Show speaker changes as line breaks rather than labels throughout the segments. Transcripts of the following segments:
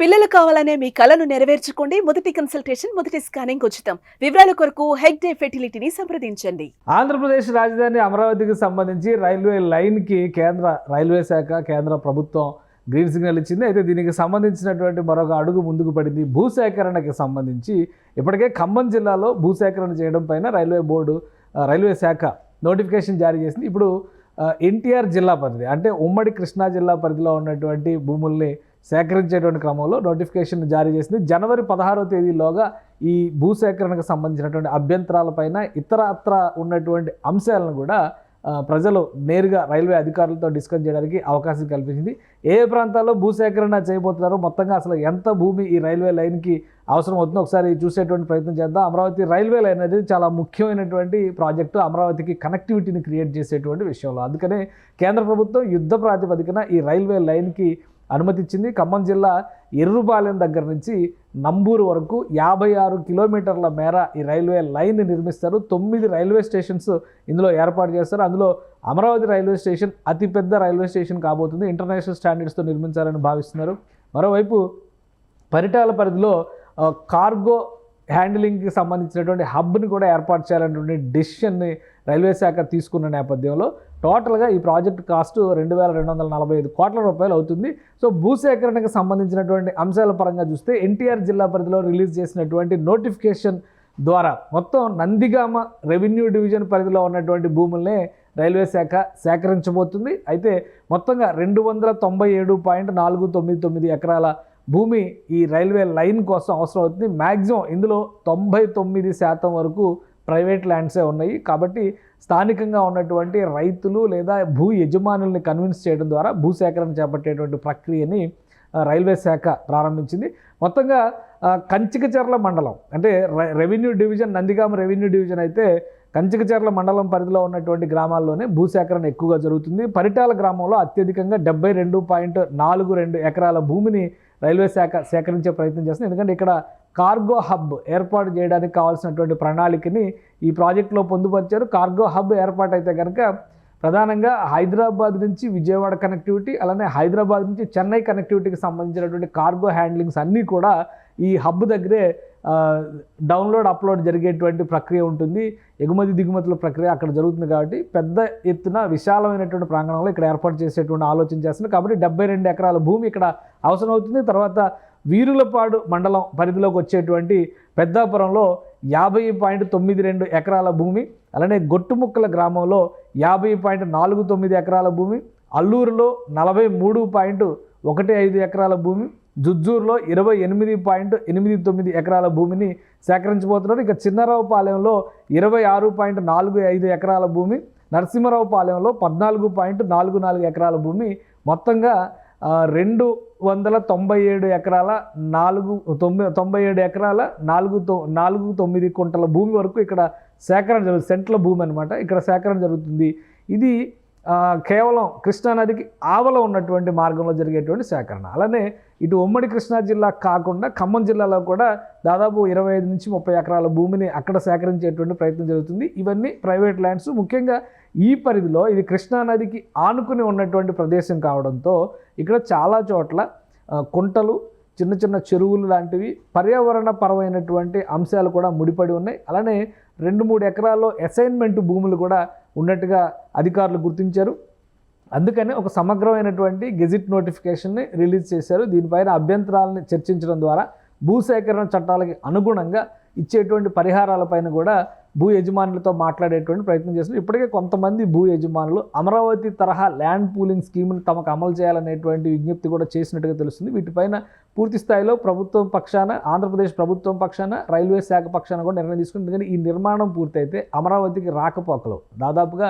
పిల్లలు కావాలనే మీ కలను నెరవేర్చుకోండి. మొదటి కన్సల్టేషన్, మొదటి స్కానింగ్ ఉచితం. వివరాల కొరకు హెగ్డే ఫెర్టిలిటీని సంప్రదించండి.
ఆంధ్రప్రదేశ్ రాజధాని అమరావతికి సంబంధించి రైల్వే లైన్కి కేంద్ర రైల్వే శాఖ, కేంద్ర ప్రభుత్వం గ్రీన్ సిగ్నల్ ఇచ్చింది. అయితే దీనికి సంబంధించినటువంటి మరొక అడుగు ముందుకు పడింది. భూసేకరణకి సంబంధించి ఇప్పటికే ఖమ్మం జిల్లాలో భూసేకరణ చేయడం పైన రైల్వే బోర్డు, రైల్వే శాఖ నోటిఫికేషన్ జారీ చేసింది. ఇప్పుడు ఎన్టీఆర్ జిల్లా పరిధి, అంటే ఉమ్మడి కృష్ణా జిల్లా పరిధిలో ఉన్నటువంటి భూముల్ని సేకరించేటువంటి క్రమంలో నోటిఫికేషన్ జారీ చేసింది. జనవరి 16వ తేదీలోగా ఈ భూసేకరణకు సంబంధించినటువంటి అభ్యంతరాలపైన ఇతరత్ర ఉన్నటువంటి అంశాలను కూడా ప్రజలు నేరుగా రైల్వే అధికారులతో డిస్కస్ చేయడానికి అవకాశం కల్పించింది. ఏ ప్రాంతాల్లో భూసేకరణ చేయబోతున్నారో, మొత్తంగా అసలు ఎంత భూమి ఈ రైల్వే లైన్కి అవసరం అవుతుందో ఒకసారి చూసేటువంటి ప్రయత్నం చేద్దాం. అమరావతి రైల్వే లైన్ అనేది చాలా ముఖ్యమైనటువంటి ప్రాజెక్టు, అమరావతికి కనెక్టివిటీని క్రియేట్ చేసేటువంటి విషయంలో. అందుకనే కేంద్ర ప్రభుత్వం యుద్ధ ప్రాతిపదికన ఈ రైల్వే లైన్కి అనుమతి ఇచ్చింది. ఖమ్మం జిల్లా ఎర్రుపాలెం దగ్గర నుంచి నంబూరు వరకు 56 కిలోమీటర్ల మేర ఈ రైల్వే లైన్ నిర్మిస్తారు. 9 రైల్వే స్టేషన్స్ ఇందులో ఏర్పాటు చేస్తారు. అందులో అమరావతి రైల్వే స్టేషన్ అతిపెద్ద రైల్వే స్టేషన్ కాబోతుంది. ఇంటర్నేషనల్ స్టాండర్డ్స్తో నిర్మించాలని భావిస్తున్నారు. మరోవైపు పరిటాల పరిధిలో కార్గో హ్యాండిలింగ్కి సంబంధించినటువంటి హబ్ని కూడా ఏర్పాటు చేయాలనేటువంటి డెసిషన్ని రైల్వే శాఖ తీసుకున్న నేపథ్యంలో టోటల్గా ఈ ప్రాజెక్ట్ కాస్ట్ 2245 కోట్ల రూపాయలు అవుతుంది. సో భూసేకరణకు సంబంధించినటువంటి అంశాల పరంగా చూస్తే ఎన్టీఆర్ జిల్లా పరిధిలో రిలీజ్ చేసినటువంటి నోటిఫికేషన్ ద్వారా మొత్తం నందిగామ రెవెన్యూ డివిజన్ పరిధిలో ఉన్నటువంటి భూములనే రైల్వే శాఖ సేకరించబోతుంది. అయితే మొత్తంగా 297.499 ఎకరాల భూమి ఈ రైల్వే లైన్ కోసం అవసరం అవుతుంది. మ్యాక్సిమం ఇందులో 99% వరకు ప్రైవేట్ ల్యాండ్సే ఉన్నాయి. కాబట్టి స్థానికంగా ఉన్నటువంటి రైతులు లేదా భూ యజమానుల్ని కన్విన్స్ చేయడం ద్వారా భూసేకరణ చేపట్టేటువంటి ప్రక్రియని రైల్వే శాఖ ప్రారంభించింది. మొత్తంగా కంచికచర్ల మండలం, అంటే revenue division, Nandigama revenue division అయితే కంచికచర్ల మండలం పరిధిలో ఉన్నటువంటి గ్రామాల్లోనే భూసేకరణ ఎక్కువగా జరుగుతుంది. పరిటాల గ్రామంలో అత్యధికంగా 72.42 ఎకరాల భూమిని రైల్వే శాఖ సేకరించే ప్రయత్నం చేస్తుంది. ఎందుకంటే ఇక్కడ కార్గో హబ్ ఏర్పాటు చేయడానికి కావాల్సినటువంటి ప్రణాళికని ఈ ప్రాజెక్టులో పొందుపరిచారు. కార్గో హబ్ ఏర్పాటు అయితే కనుక ప్రధానంగా హైదరాబాద్ నుంచి విజయవాడ కనెక్టివిటీ, అలానే హైదరాబాద్ నుంచి చెన్నై కనెక్టివిటీకి సంబంధించినటువంటి కార్గో హ్యాండ్లింగ్స్ అన్నీ కూడా ఈ హబ్ దగ్గరే డౌన్లోడ్ అప్లోడ్ జరిగేటువంటి ప్రక్రియ ఉంటుంది. ఎగుమతి దిగుమతుల ప్రక్రియ అక్కడ జరుగుతుంది. కాబట్టి పెద్ద ఎత్తున విశాలమైనటువంటి ప్రాంగణంలో ఇక్కడ ఏర్పాటు చేసేటువంటి ఆలోచన చేస్తుంది. కాబట్టి 72 ఎకరాల భూమి ఇక్కడ అవసరం అవుతుంది. తర్వాత వీరులపాడు మండలం పరిధిలోకి వచ్చేటువంటి పెద్దాపురంలో 50.92 ఎకరాల భూమి, అలానే గొట్టుముక్కల గ్రామంలో 50.49 ఎకరాల భూమి, అల్లూరులో 43.15 ఎకరాల భూమి, జుజ్జూరులో 28.89 ఎకరాల భూమిని సేకరించబోతున్నారు. ఇక చిన్నరావుపాలెంలో 26.45 ఎకరాల భూమి, నరసింహరావుపాలెంలో 14.44 ఎకరాల భూమి, మొత్తంగా 297 ఎకరాల 4.97 కుంటల భూమి వరకు ఇక్కడ సేకరణ జరుగుతుంది. సెంట్ల భూమి అనమాట, ఇక్కడ సేకరణ జరుగుతుంది. ఇది కేవలం కృష్ణానదికి ఆవల ఉన్నటువంటి మార్గంలో జరిగేటువంటి సేకరణ. అలానే ఇటు ఉమ్మడి కృష్ణా జిల్లా కాకుండా ఖమ్మం జిల్లాలో కూడా దాదాపు 25 నుంచి 30 ఎకరాల భూమిని అక్కడ సేకరించేటువంటి ప్రయత్నం జరుగుతుంది. ఇవన్నీ ప్రైవేట్ ల్యాండ్స్. ముఖ్యంగా ఈ పరిధిలో ఇది కృష్ణానదికి ఆనుకుని ఉన్నటువంటి ప్రదేశం కావడంతో ఇక్కడ చాలా చోట్ల కుంటలు, చిన్న చిన్న చెరువులు లాంటివి పర్యావరణ పరమైనటువంటి అంశాలు కూడా ముడిపడి ఉన్నాయి. అలానే 2-3 ఎకరాల్లో అసైన్మెంట్ భూములు కూడా ఉన్నట్టుగా అధికారులు గుర్తించారు. అందుకనే ఒక సమగ్రమైనటువంటి గెజిట్ నోటిఫికేషన్ని రిలీజ్ చేశారు. దీనిపైన అభ్యంతరాలను చర్చించడం ద్వారా భూసేకరణ చట్టాలకి అనుగుణంగా ఇచ్చేటువంటి పరిహారాలపైన కూడా భూ యజమానులతో మాట్లాడేటువంటి ప్రయత్నం చేస్తున్నారు. ఇప్పటికే కొంతమంది భూ యజమానులు అమరావతి తరహా ల్యాండ్ పూలింగ్ స్కీమ్ని తమకు అమలు చేయాలనేటువంటి విజ్ఞప్తి కూడా చేసినట్టుగా తెలుస్తుంది. వీటిపైన పూర్తి స్థాయిలో ప్రభుత్వం పక్షాన, ఆంధ్రప్రదేశ్ ప్రభుత్వం పక్షాన, రైల్వే శాఖ పక్షాన కూడా నిర్ణయం తీసుకుంది. ఎందుకంటే ఈ నిర్మాణం పూర్తయితే అమరావతికి రాకపోకలు దాదాపుగా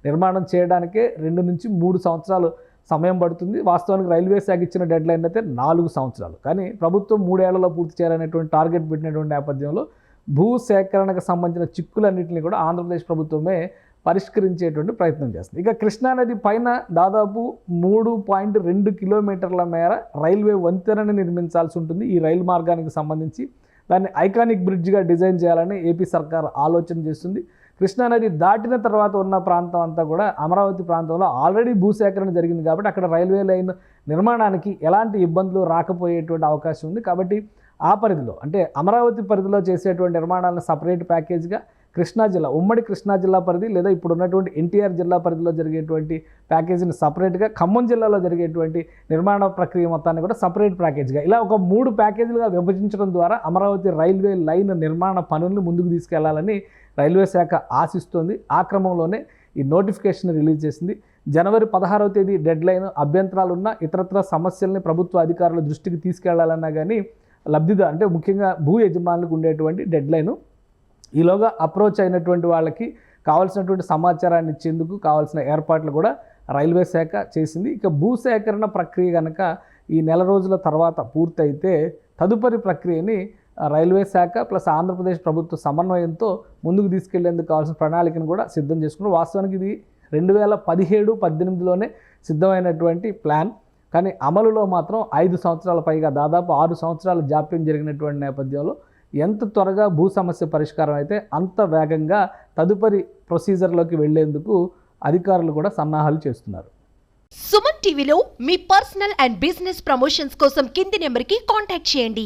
నిర్మాణం చేయడానికే 2 నుంచి 3 సంవత్సరాలు సమయం పడుతుంది. వాస్తవానికి రైల్వే శాఖ ఇచ్చిన డెడ్ లైన్ అయితే 4 సంవత్సరాలు, కానీ ప్రభుత్వం 3 ఏళ్లలో పూర్తి చేయాలనేటువంటి టార్గెట్ పెట్టినటువంటి నేపథ్యంలో భూ సేకరణకు సంబంధించిన చిక్కులన్నింటినీ కూడా ఆంధ్రప్రదేశ్ ప్రభుత్వమే పరిష్కరించేటువంటి ప్రయత్నం చేస్తుంది. ఇక కృష్ణానది పైన దాదాపు 3.2 కిలోమీటర్ల మేర రైల్వే వంతెనని నిర్మించాల్సి ఉంటుంది. ఈ రైలు మార్గానికి సంబంధించి దాన్ని ఐకానిక్ బ్రిడ్జ్గా డిజైన్ చేయాలని ఏపీ సర్కార్ ఆలోచన చేస్తుంది. కృష్ణానది దాటిన తర్వాత ఉన్న ప్రాంతం అంతా కూడా అమరావతి ప్రాంతంలో ఆల్రెడీ భూసేకరణ జరిగింది కాబట్టి అక్కడ రైల్వే లైన్ నిర్మాణానికి ఎలాంటి ఇబ్బందులు రాకపోయేటువంటి అవకాశం ఉంది. కాబట్టి ఆ పరిధిలో అంటే అమరావతి పరిధిలో చేసేటువంటి నిర్మాణాలను సపరేట్ ప్యాకేజ్గా కృష్ణా జిల్లా, ఉమ్మడి కృష్ణా జిల్లా పరిధి లేదా ఇప్పుడు ఉన్నటువంటి ఎన్టీఆర్ జిల్లా పరిధిలో జరిగేటువంటి ప్యాకేజీని సపరేట్గా, ఖమ్మం జిల్లాలో జరిగేటువంటి నిర్మాణ ప్రక్రియ మొత్తాన్ని కూడా సపరేట్ ప్యాకేజ్గా ఇలా ఒక 3 ప్యాకేజీలుగా విభజించడం ద్వారా అమరావతి రైల్వే లైన్ నిర్మాణ పనులను ముందుకు తీసుకెళ్లాలని రైల్వే శాఖ ఆశిస్తోంది. ఆ క్రమంలోనే ఈ నోటిఫికేషన్ రిలీజ్ చేసింది. జనవరి 16వ తేదీ డెడ్ లైన్. అభ్యంతరాలు ఉన్న ఇతరత్ర సమస్యల్ని ప్రభుత్వ అధికారుల దృష్టికి తీసుకెళ్లాలన్నా కానీ లబ్ధిదారు అంటే ముఖ్యంగా భూ యజమానులకు ఉండేటువంటి డెడ్ లైను. ఈలోగా అప్రోచ్ అయినటువంటి వాళ్ళకి కావాల్సినటువంటి సమాచారాన్ని ఇచ్చేందుకు కావాల్సిన ఏర్పాట్లు కూడా రైల్వే శాఖ చేసింది. ఇక భూసేకరణ ప్రక్రియ కనుక ఈ నెల రోజుల తర్వాత పూర్తయితే తదుపరి ప్రక్రియని రైల్వే శాఖ ప్లస్ ఆంధ్రప్రదేశ్ ప్రభుత్వ సమన్వయంతో ముందుకు తీసుకెళ్లేందుకు కావాల్సిన ప్రణాళికను కూడా సిద్ధం చేసుకున్నారు. వాస్తవానికి ఇది 2017-18లోనే సిద్ధమైనటువంటి ప్లాన్. కానీ అమలులో మాత్రం 5 సంవత్సరాల పైగా దాదాపు 6 సంవత్సరాల జాప్యం జరిగినటువంటి నేపథ్యంలో ఎంత త్వరగా భూ సమస్య పరిష్కారం అయితే అంత వేగంగా తదుపరి ప్రొసీజర్లోకి వెళ్లేందుకు అధికారులు కూడా సన్నాహాలు చేస్తున్నారు.
సుమన్ టీవీలో మీ పర్సనల్ అండ్ బిజినెస్ ప్రమోషన్స్ కోసం కింది నెంబర్కి కాంటాక్ట్ చేయండి.